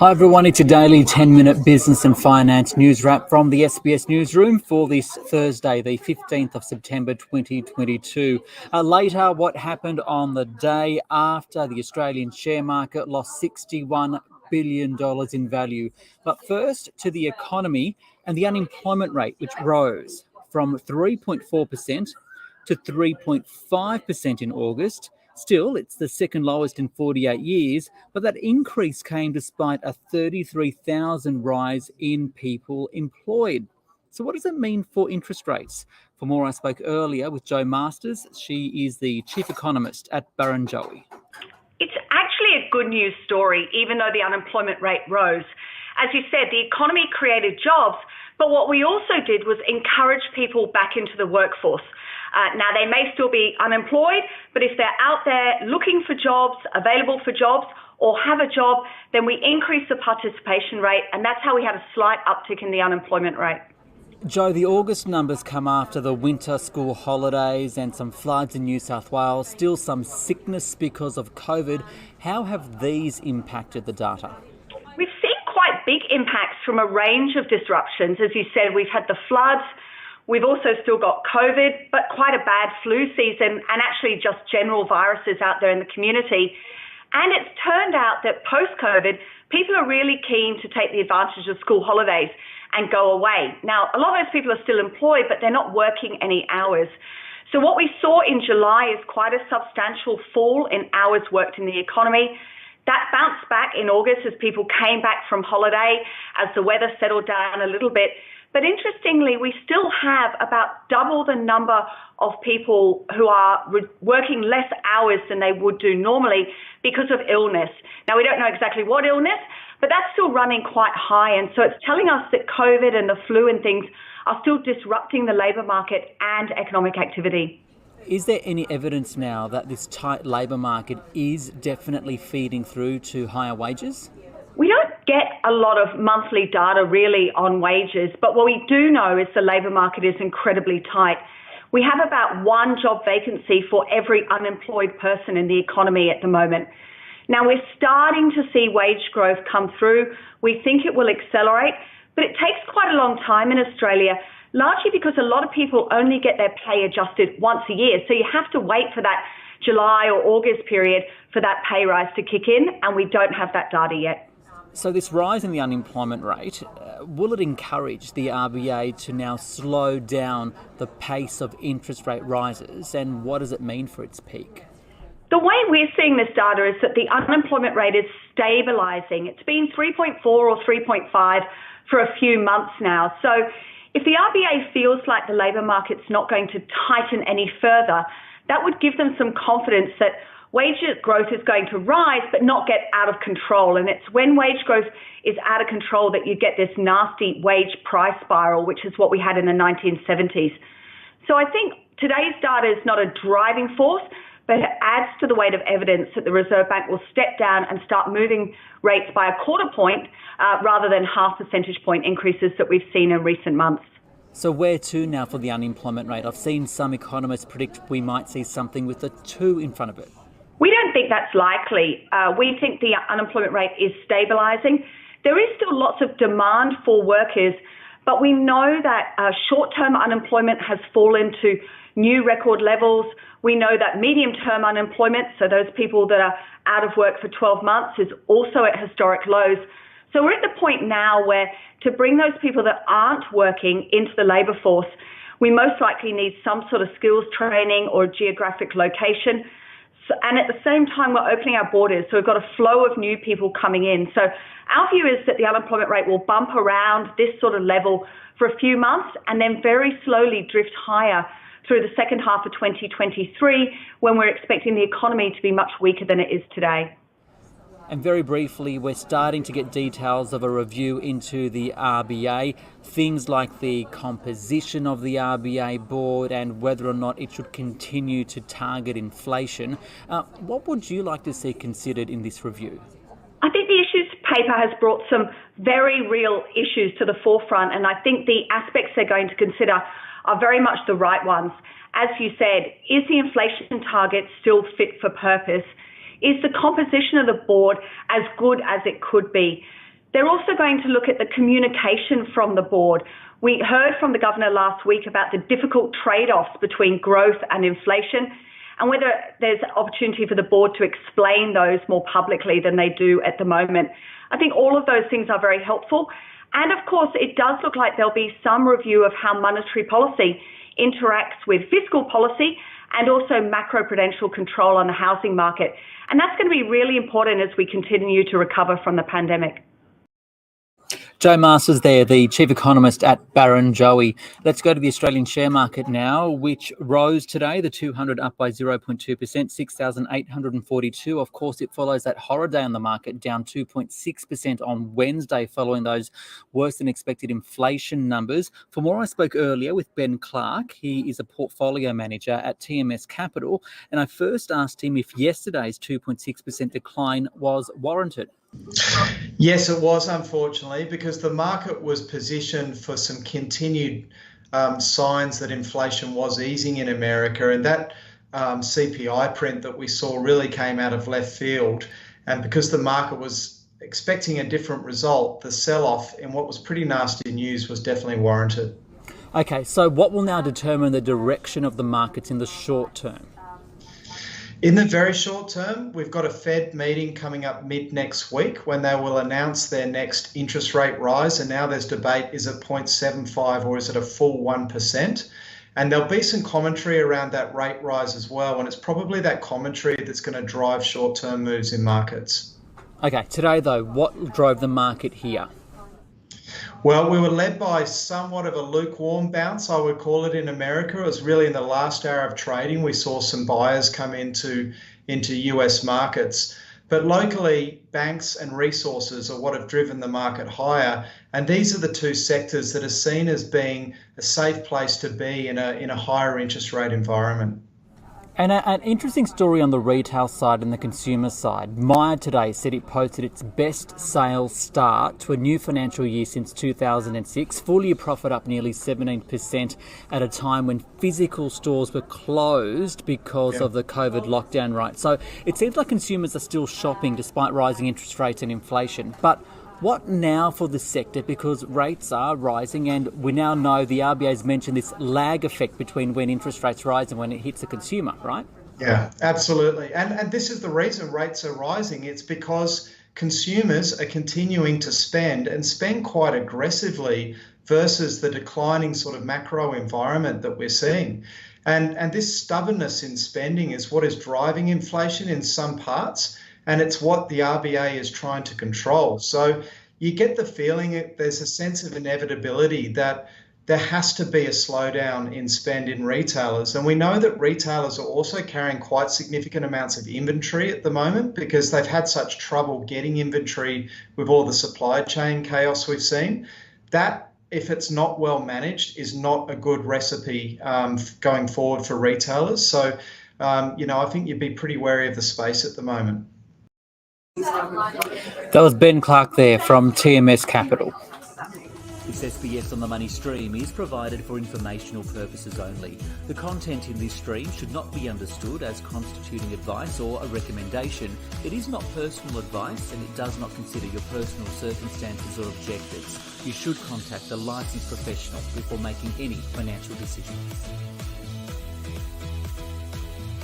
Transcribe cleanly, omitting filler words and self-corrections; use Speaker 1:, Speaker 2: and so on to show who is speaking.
Speaker 1: Hi everyone, it's a daily 10-minute business and finance news wrap from the SBS newsroom for this Thursday, the 15th of September 2022. Later, what happened on the day after the Australian share market lost $61 billion in value. But first to the economy and the unemployment rate, which rose from 3.4% to 3.5% in August. Still, it's the second lowest in 48 years, but that increase came despite a 33,000 rise in people employed. So what does it mean for interest rates? For more, I spoke earlier with Jo Masters. She is the chief economist at Barrenjoey.
Speaker 2: It's actually a good news story, even though the unemployment rate rose. As you said, the economy created jobs, but what we also did was encourage people back into the workforce. Now, they may still be unemployed, but if they're out there looking for jobs, available for jobs, or have a job, then we increase the participation rate, and that's how we had a slight uptick in the unemployment rate.
Speaker 1: Jo, the August numbers come after the winter school holidays and some floods in New South Wales, still some sickness because of COVID. How have these impacted the data?
Speaker 2: We've seen quite big impacts from a range of disruptions. As you said, we've had the floods. We've also still got COVID, but quite a bad flu season and actually just general viruses out there in the community. And it's turned out that post-COVID, people are really keen to take the advantage of school holidays and go away. Now, a lot of those people are still employed, but they're not working any hours. So what we saw in July is quite a substantial fall in hours worked in the economy. That bounced back in August as people came back from holiday, as the weather settled down a little bit. But interestingly, we still have about double the number of people who are working less hours than they would do normally because of illness. Now, we don't know exactly what illness, but that's still running quite high. And so it's telling us that COVID and the flu and things are still disrupting the labour market and economic activity.
Speaker 1: Is there any evidence now that this tight labour market is definitely feeding through to higher wages?
Speaker 2: We don't get a lot of monthly data really on wages, but what we do know is the labour market is incredibly tight. We have about one job vacancy for every unemployed person in the economy at the moment. Now, we're starting to see wage growth come through. We think it will accelerate, but it takes quite a long time in Australia, largely because a lot of people only get their pay adjusted once a year. So you have to wait for that July or August period for that pay rise to kick in, and we don't have that data yet.
Speaker 1: So this rise in the unemployment rate, will it encourage the RBA to now slow down the pace of interest rate rises, and what does it mean for its peak?
Speaker 2: The way we're seeing this data is that the unemployment rate is stabilising. It's been 3.4 or 3.5 for a few months now. So if the RBA feels like the labour market's not going to tighten any further, that would give them some confidence that wage growth is going to rise but not get out of control. And it's when wage growth is out of control that you get this nasty wage price spiral, which is what we had in the 1970s. So I think today's data is not a driving force, but it adds to the weight of evidence that the Reserve Bank will step down and start moving rates by a quarter point rather than half percentage point increases that we've seen in recent months.
Speaker 1: So where to now for the unemployment rate? I've seen some economists predict we might see something with a 2 in front of it.
Speaker 2: We don't think that's likely. We think the unemployment rate is stabilising. There is still lots of demand for workers, but we know that short-term unemployment has fallen to new record levels. We know that medium-term unemployment, so those people that are out of work for 12 months, is also at historic lows. So we're at the point now where to bring those people that aren't working into the labour force, we most likely need some sort of skills training or geographic location. And at the same time, we're opening our borders, so we've got a flow of new people coming in. So our view is that the unemployment rate will bump around this sort of level for a few months and then very slowly drift higher through the second half of 2023, when we're expecting the economy to be much weaker than it is today.
Speaker 1: And very briefly, we're starting to get details of a review into the RBA, things like the composition of the RBA board and whether or not it should continue to target inflation. What would you like to see considered in this review?
Speaker 2: I think the issues paper has brought some very real issues to the forefront, and I think the aspects they're going to consider are very much the right ones. As you said, is the inflation target still fit for purpose? Is the composition of the board as good as it could be? They're also going to look at the communication from the board. We heard from the governor last week about the difficult trade-offs between growth and inflation, and whether there's opportunity for the board to explain those more publicly than they do at the moment. I think all of those things are very helpful. And of course, it does look like there'll be some review of how monetary policy interacts with fiscal policy and also macroprudential control on the housing market. And that's going to be really important as we continue to recover from the pandemic.
Speaker 1: Joe Masters there, the chief economist at Barrenjoey. Let's go to the Australian share market now, which rose today, the 200 up by 0.2%, 6,842. Of course, it follows that horror day on the market, down 2.6% on Wednesday, following those worse than expected inflation numbers. For more, I spoke earlier with Ben Clark. He is a portfolio manager at TMS Capital. And I first asked him if yesterday's 2.6% decline was warranted.
Speaker 3: Yes, it was, unfortunately, because the market was positioned for some continued signs that inflation was easing in America, and that CPI print that we saw really came out of left field. And because the market was expecting a different result, the sell-off in what was pretty nasty news was definitely warranted.
Speaker 1: Okay, so what will now determine the direction of the markets in the short term?
Speaker 3: In the very short term, we've got a Fed meeting coming up mid next week when they will announce their next interest rate rise. And now there's debate, is it 0.75 or is it a full 1%? And there'll be some commentary around that rate rise as well. And it's probably that commentary that's going to drive short-term moves in markets.
Speaker 1: Okay, today though, what drove the market here?
Speaker 3: Well, we were led by somewhat of a lukewarm bounce, I would call it, in America. It was really in the last hour of trading. We saw some buyers come into US markets. But locally, banks and resources are what have driven the market higher. And these are the two sectors that are seen as being a safe place to be in a higher interest rate environment.
Speaker 1: And an interesting story on the retail side and the consumer side. Myer today said it posted its best sales start to a new financial year since 2006. Full year profit up nearly 17% at a time when physical stores were closed because of the COVID lockdown, right? So it seems like consumers are still shopping despite rising interest rates and inflation. But what now for the sector, because rates are rising and we now know the RBA has mentioned this lag effect between when interest rates rise and when it hits the consumer, right?
Speaker 3: Yeah, absolutely. And this is the reason rates are rising. It's because consumers are continuing to spend and spend quite aggressively versus the declining sort of macro environment that we're seeing. And this stubbornness in spending is what is driving inflation in some parts. And it's what the RBA is trying to control. So you get the feeling that there's a sense of inevitability that there has to be a slowdown in spend in retailers. And we know that retailers are also carrying quite significant amounts of inventory at the moment because they've had such trouble getting inventory with all the supply chain chaos we've seen. That, if it's not well managed, is not a good recipe going forward for retailers. So, I think you'd be pretty wary of the space at the moment.
Speaker 1: That was Ben Clark there from TMS Capital. This SBS on the Money stream is provided for informational purposes only. The content in this stream should not be understood as constituting advice or a recommendation. It is not personal advice and it does not consider your personal circumstances or objectives. You should contact a licensed professional before making any financial decisions.